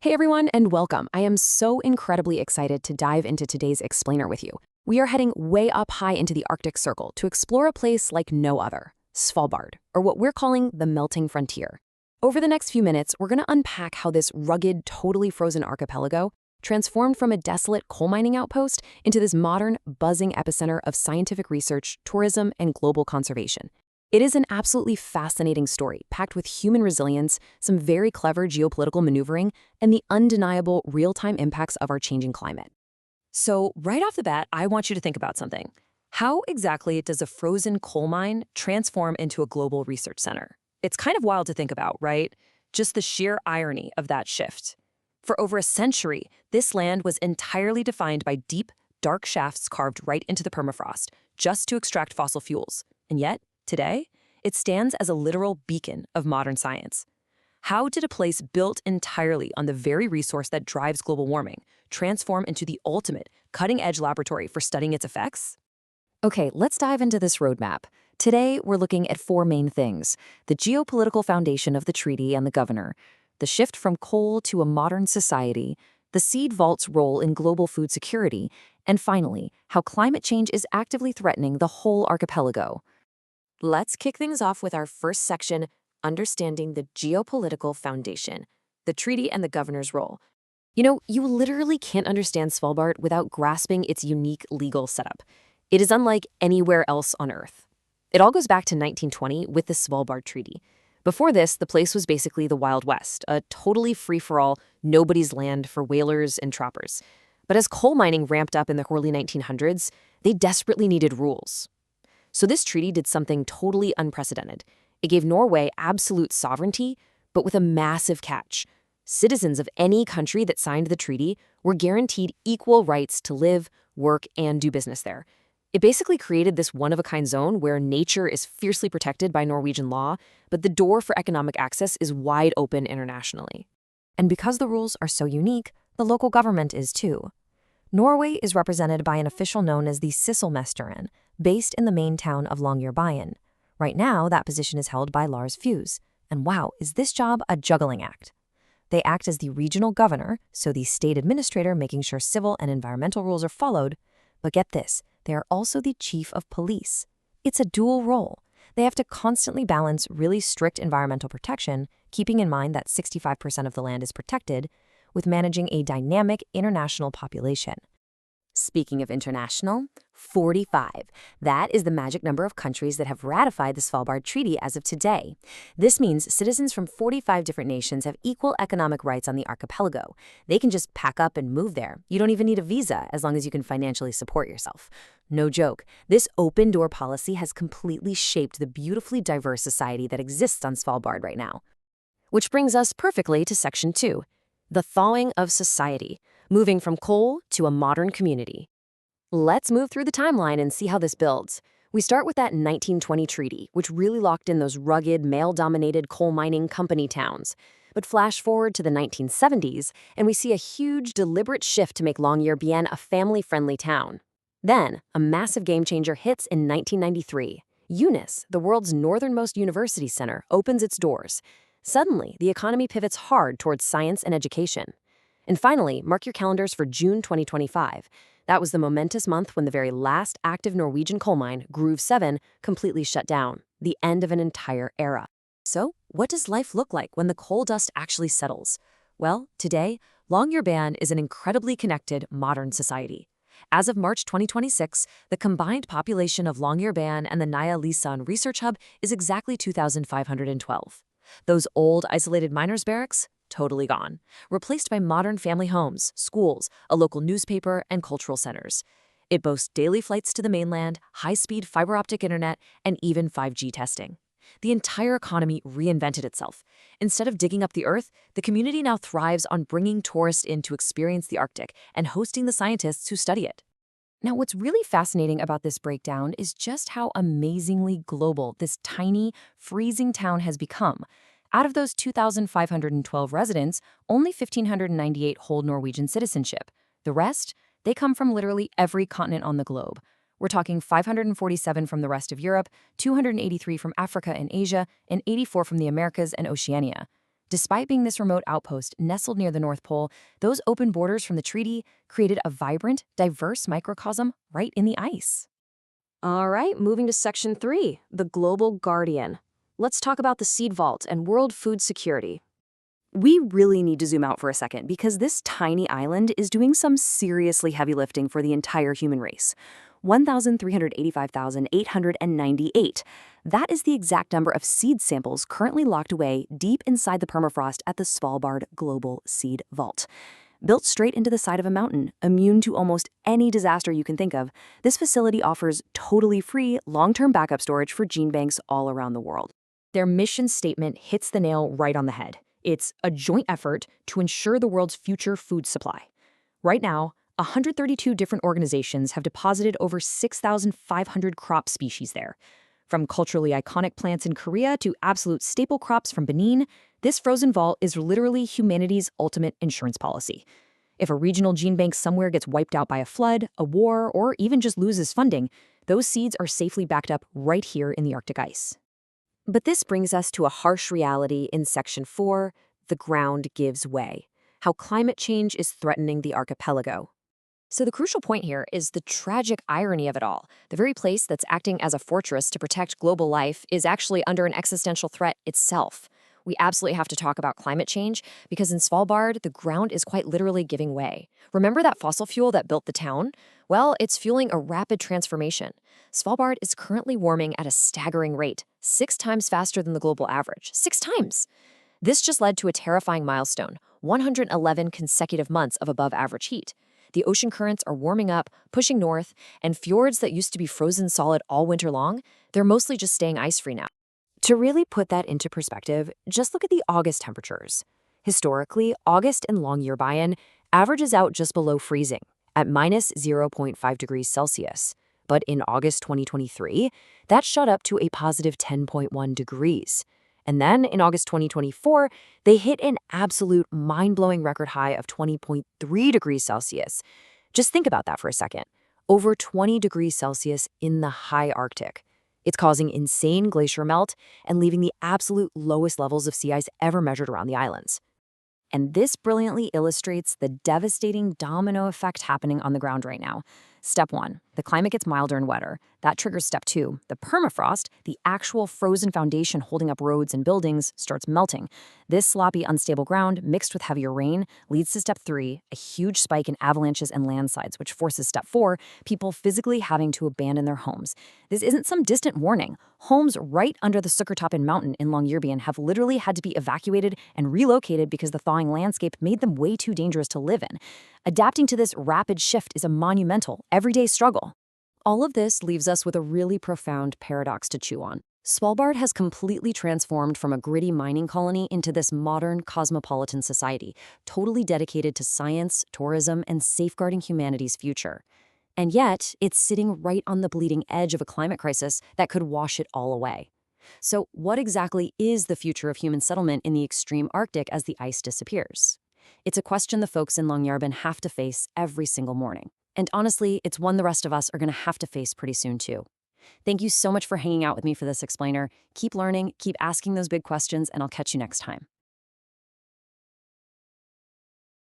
Hey everyone, and welcome. I am so incredibly excited to dive into today's explainer with you. We are heading way up high into the Arctic Circle to explore a place like no other, Svalbard, or what we're calling the melting frontier. Over the next few minutes, we're going to unpack how this rugged, totally frozen archipelago transformed from a desolate coal mining outpost into this modern, buzzing epicenter of scientific research, tourism, and global conservation. It is an absolutely fascinating story, packed with human resilience, some very clever geopolitical maneuvering, and the undeniable real-time impacts of our changing climate. So, right off the bat, I want you to think about something. How exactly does a frozen coal mine transform into a global research center? It's kind of wild to think about, right? Just the sheer irony of that shift. For over a century, this land was entirely defined by deep, dark shafts carved right into the permafrost, just to extract fossil fuels. And yet, today, it stands as a literal beacon of modern science. How did a place built entirely on the very resource that drives global warming transform into the ultimate, cutting-edge laboratory for studying its effects? Okay, let's dive into this roadmap. Today, we're looking at four main things: the geopolitical foundation of the treaty and the governor, the shift from coal to a modern society, the seed vault's role in global food security, and finally, how climate change is actively threatening the whole archipelago. Let's kick things off with our first section, understanding the geopolitical foundation, the treaty and the governor's role. You literally can't understand Svalbard without grasping its unique legal setup. It is unlike anywhere else on Earth. It all goes back to 1920 with the Svalbard Treaty. Before this, the place was basically the Wild West, a totally free-for-all, nobody's land for whalers and trappers. But as coal mining ramped up in the early 1900s, they desperately needed rules. So this treaty did something totally unprecedented. It gave Norway absolute sovereignty, but with a massive catch. Citizens of any country that signed the treaty were guaranteed equal rights to live, work, and do business there. It basically created this one-of-a-kind zone where nature is fiercely protected by Norwegian law, but the door for economic access is wide open internationally. And because the rules are so unique, the local government is too. Norway is represented by an official known as the Sysselmesteren, based in the main town of Longyearbyen. Right now, that position is held by Lars Fuse. And wow, is this job a juggling act? They act as the regional governor, so the state administrator making sure civil and environmental rules are followed. But get this, they are also the chief of police. It's a dual role. They have to constantly balance really strict environmental protection, keeping in mind that 65% of the land is protected, with managing a dynamic international population. Speaking of international, 45. That is the magic number of countries that have ratified the Svalbard Treaty as of today. This means citizens from 45 different nations have equal economic rights on the archipelago. They can just pack up and move there. You don't even need a visa as long as you can financially support yourself. No joke, this open-door policy has completely shaped the beautifully diverse society that exists on Svalbard right now. Which brings us perfectly to Section 2, the thawing of society, moving from coal to a modern community. Let's move through the timeline and see how this builds. We start with that 1920 treaty, which really locked in those rugged, male-dominated coal mining company towns. But flash forward to the 1970s, and we see a huge, deliberate shift to make Longyearbyen a family-friendly town. Then, a massive game-changer hits in 1993. UNIS, the world's northernmost university center, opens its doors. Suddenly, the economy pivots hard towards science and education. And finally, mark your calendars for June 2025. That was the momentous month when the very last active Norwegian coal mine, Groove 7, completely shut down, the end of an entire era. So, what does life look like when the coal dust actually settles? Well, today, Longyearbyen is an incredibly connected, modern society. As of March 2026, the combined population of Longyearbyen and the Nya Lisan Research Hub is exactly 2,512. Those old, isolated miners' barracks? Totally gone, replaced by modern family homes, schools, a local newspaper, and cultural centers. It boasts daily flights to the mainland, high-speed fiber optic internet, and even 5G testing. The entire economy reinvented itself. Instead of digging up the earth, the community now thrives on bringing tourists in to experience the Arctic and hosting the scientists who study it. Now, what's really fascinating about this breakdown is just how amazingly global this tiny, freezing town has become. Out of those 2,512 residents, only 1,598 hold Norwegian citizenship. The rest, they come from literally every continent on the globe. We're talking 547 from the rest of Europe, 283 from Africa and Asia, and 84 from the Americas and Oceania. Despite being this remote outpost nestled near the North Pole, those open borders from the treaty created a vibrant, diverse microcosm right in the ice. All right, moving to Section 3, the Global Guardian. Let's talk about the Seed Vault and world food security. We really need to zoom out for a second because this tiny island is doing some seriously heavy lifting for the entire human race. 1,385,898. That is the exact number of seed samples currently locked away deep inside the permafrost at the Svalbard Global Seed Vault. Built straight into the side of a mountain, immune to almost any disaster you can think of, this facility offers totally free, long-term backup storage for gene banks all around the world. Their mission statement hits the nail right on the head. It's a joint effort to ensure the world's future food supply. Right now, 132 different organizations have deposited over 6,500 crop species there. From culturally iconic plants in Korea to absolute staple crops from Benin, this frozen vault is literally humanity's ultimate insurance policy. If a regional gene bank somewhere gets wiped out by a flood, a war, or even just loses funding, those seeds are safely backed up right here in the Arctic ice. But this brings us to a harsh reality in Section 4, the ground gives way, how climate change is threatening the archipelago. So the crucial point here is the tragic irony of it all. The very place that's acting as a fortress to protect global life is actually under an existential threat itself. We absolutely have to talk about climate change because in Svalbard, the ground is quite literally giving way. Remember that fossil fuel that built the town? Well, it's fueling a rapid transformation. Svalbard is currently warming at a staggering rate, 6 times faster than the global average. 6 times! This just led to a terrifying milestone, 111 consecutive months of above-average heat. The ocean currents are warming up, pushing north, and fjords that used to be frozen solid all winter long, they're mostly just staying ice-free now. To really put that into perspective, just look at the August temperatures. Historically, August in Longyearbyen averages out just below freezing, at minus 0.5 degrees Celsius. But in August 2023, that shot up to a positive 10.1 degrees. And then in August 2024, they hit an absolute mind-blowing record high of 20.3 degrees Celsius. Just think about that for a second. Over 20 degrees Celsius in the high Arctic. It's causing insane glacier melt and leaving the absolute lowest levels of sea ice ever measured around the islands. And this brilliantly illustrates the devastating domino effect happening on the ground right now. Step 1, the climate gets milder and wetter. That triggers Step 2, the permafrost, the actual frozen foundation holding up roads and buildings, starts melting. This sloppy, unstable ground, mixed with heavier rain, leads to Step 3, a huge spike in avalanches and landslides, which forces Step 4, people physically having to abandon their homes. This isn't some distant warning. Homes right under the Sukkertoppen mountain in Longyearbyen have literally had to be evacuated and relocated because the thawing landscape made them way too dangerous to live in. Adapting to this rapid shift is a monumental, everyday struggle. All of this leaves us with a really profound paradox to chew on. Svalbard has completely transformed from a gritty mining colony into this modern cosmopolitan society, totally dedicated to science, tourism, and safeguarding humanity's future. And yet, it's sitting right on the bleeding edge of a climate crisis that could wash it all away. So what exactly is the future of human settlement in the extreme Arctic as the ice disappears? It's a question the folks in Longyearbyen have to face every single morning. And honestly, it's one the rest of us are going to have to face pretty soon too. Thank you so much for hanging out with me for this explainer. Keep learning, keep asking those big questions, and I'll catch you next time.